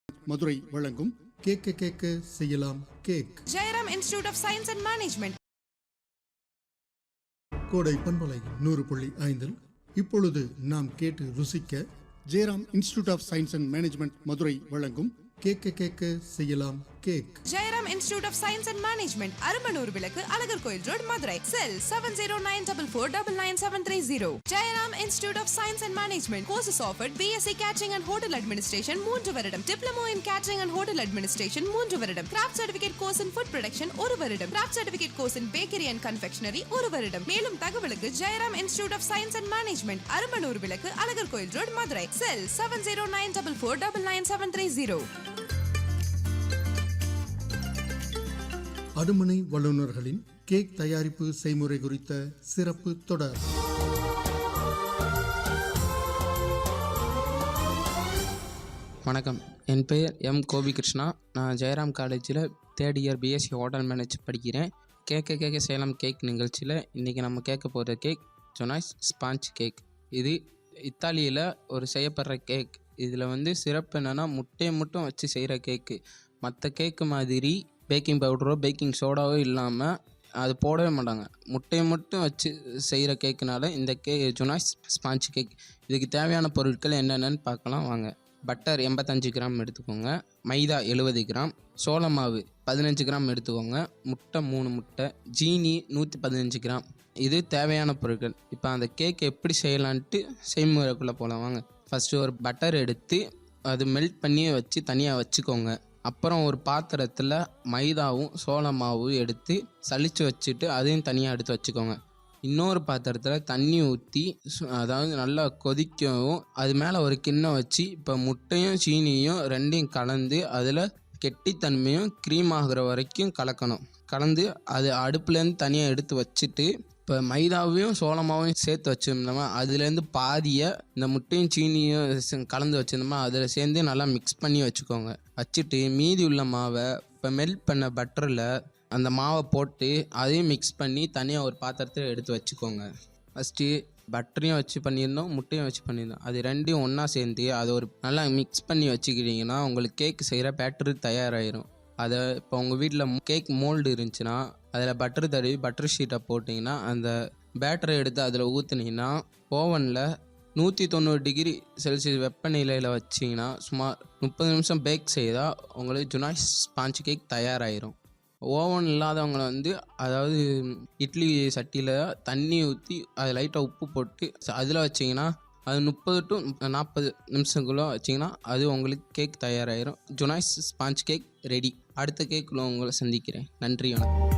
மதுரை வழங்கும் கேட்க செய்யலாம் cake. Jayaram institute of science and management. Kodai பண்பலை 100.5 இப்பொழுது நாம் கேட்டு ருசிக்க Jayaram institute of science and management Madurai வழங்கும் கேட்க செய்யலாம் cake. Jayaram institute of science and management, Arumanur விளக்கு, Azhagar Koil road, Madurai. Cell 7094499730. Jayaram institute of science and management. Courses offered BSc Catering and Hotel Administration 3 வருடம், diploma in Catering and Hotel Administration 3 வருடம், craft certificate course in food production 1 வருடம், craft certificate course in bakery and confectionery 1 வருடம். மேலும் தகவலுக்கு Jayaram institute of science and management, Arumanur விளக்கு, Azhagar Koil road, Madurai. Cell 7094499730. அடுமனை வல்லுநர்களின் cake தயாரிப்பு செய்முறை குறித்த சிறப்பு தொடர். வணக்கம், என் பெயர் எம் கோபிகிருஷ்ணா. நான் ஜெயராம் காலேஜில் 3rd year BSc hotel manage படிக்கிறேன். கேட்க செய்யலாம் கேக் நிகழ்ச்சியில் இன்றைக்கி நம்ம கேட்க போகிற கேக் ஜொனாய்ஸ் ஸ்பாஞ்ச் கேக். இது இத்தாலியில் ஒரு செய்யப்படுற கேக். இதில் சிறப்பு என்னென்னா, முட்டையை மட்டும் வச்சு செய்கிற கேக்கு. மற்ற கேக்கு மாதிரி பேக்கிங் பவுடரோ பேக்கிங் சோடாவோ இல்லாமல் அது போடவே மாட்டாங்க. முட்டையை மட்டும் வச்சு செய்கிற கேக்குனால இந்த ஜொனாய்ஸ் ஸ்பாஞ்ச் கேக். இதுக்கு தேவையான பொருட்கள் என்னென்னு பார்க்கலாம் வாங்க. பட்டர் 85 கிராம் எடுத்துக்கோங்க, மைதா 70 கிராம், சோள மாவு 15 கிராம் எடுத்துக்கோங்க, முட்டை 3 முட்டை, ஜீனி 115 கிராம். இது தேவையான பொருட்கள். இப்போ அந்த கேக் எப்படி செய்யலான்ட்டு செய்முறைக்குள்ளே போகலாம் வாங்க. ஃபஸ்ட்டு ஒரு பட்டர் எடுத்து அது மெல்ட் பண்ணி வச்சு தனியாக வச்சுக்கோங்க. அப்புறம் ஒரு பாத்திரத்தில் மைதாவும் சோள மாவும் எடுத்து சலிச்சு வச்சுட்டு அதையும் தனியாக எடுத்து வச்சுக்கோங்க. இன்னொரு பாத்திரத்தில் தண்ணி ஊற்றி அதாவது நல்லா கொதிக்கவும் அது மேலே ஒரு கிண்ணம் வச்சு இப்போ முட்டையும் சீனியும் ரெண்டையும் கலந்து அதில் கெட்டித்தன்மையும் க்ரீம் ஆகிற வரைக்கும் கலக்கணும். கலந்து அது அடுப்புலேருந்து தனியாக எடுத்து வச்சுட்டு இப்போ மைதாவையும் சோளமாவையும் சேர்த்து வச்சுருந்தோமா அதுலேருந்து பாதியை இந்த முட்டையும் சீனியும் கலந்து வச்சுருந்தோமா அதில் சேர்ந்து நல்லா மிக்ஸ் பண்ணி வச்சுக்கோங்க. வச்சுட்டு மீதி உள்ள மாவை இப்போ மெல்ட் பண்ண பட்டரில் அந்த மாவை போட்டு அதையும் மிக்ஸ் பண்ணி தனியாக ஒரு பாத்திரத்தில் எடுத்து வச்சுக்கோங்க. ஃபஸ்ட்டு பட்டரையும் வச்சு பண்ணியிருந்தோம், முட்டையும் வச்சு பண்ணியிருந்தோம். அது ரெண்டையும் ஒன்றா சேர்ந்து அதை ஒரு நல்லா மிக்ஸ் பண்ணி வச்சுக்கிட்டிங்கன்னா உங்களுக்கு கேக் செய்கிற பேட்டரி தயாராகிடும். அதை இப்போ உங்கள் வீட்டில் கேக் மோல்டு இருந்துச்சுன்னா அதில் பட்டர் தடவி பட்டர் ஷீட்டை போட்டிங்கன்னா அந்த பேட்டரை எடுத்து அதில் ஊற்றுனீங்கன்னா ஓவனில் 190 டிகிரி செல்சியஸ் வெப்பநிலையில் வச்சிங்கன்னா சுமார் 30 நிமிஷம் பேக் செய்தால் உங்களுக்கு ஜொனாய்ஸ் ஸ்பாஞ்ச் கேக் தயாராகிடும். ஓவன் இல்லாதவங்களை அதாவது இட்லி சட்டியில் தண்ணி ஊற்றி அது லைட்டாக உப்பு போட்டு அதில் வச்சிங்கன்னா அது 30 to 40 நிமிஷங்களும் வச்சிங்கன்னா அது உங்களுக்கு கேக் தயாராகிடும். Genoise sponge cake ready. அடுத்த கேக்கில் உங்களை சந்திக்கிறேன். நன்றி, வணக்கம்.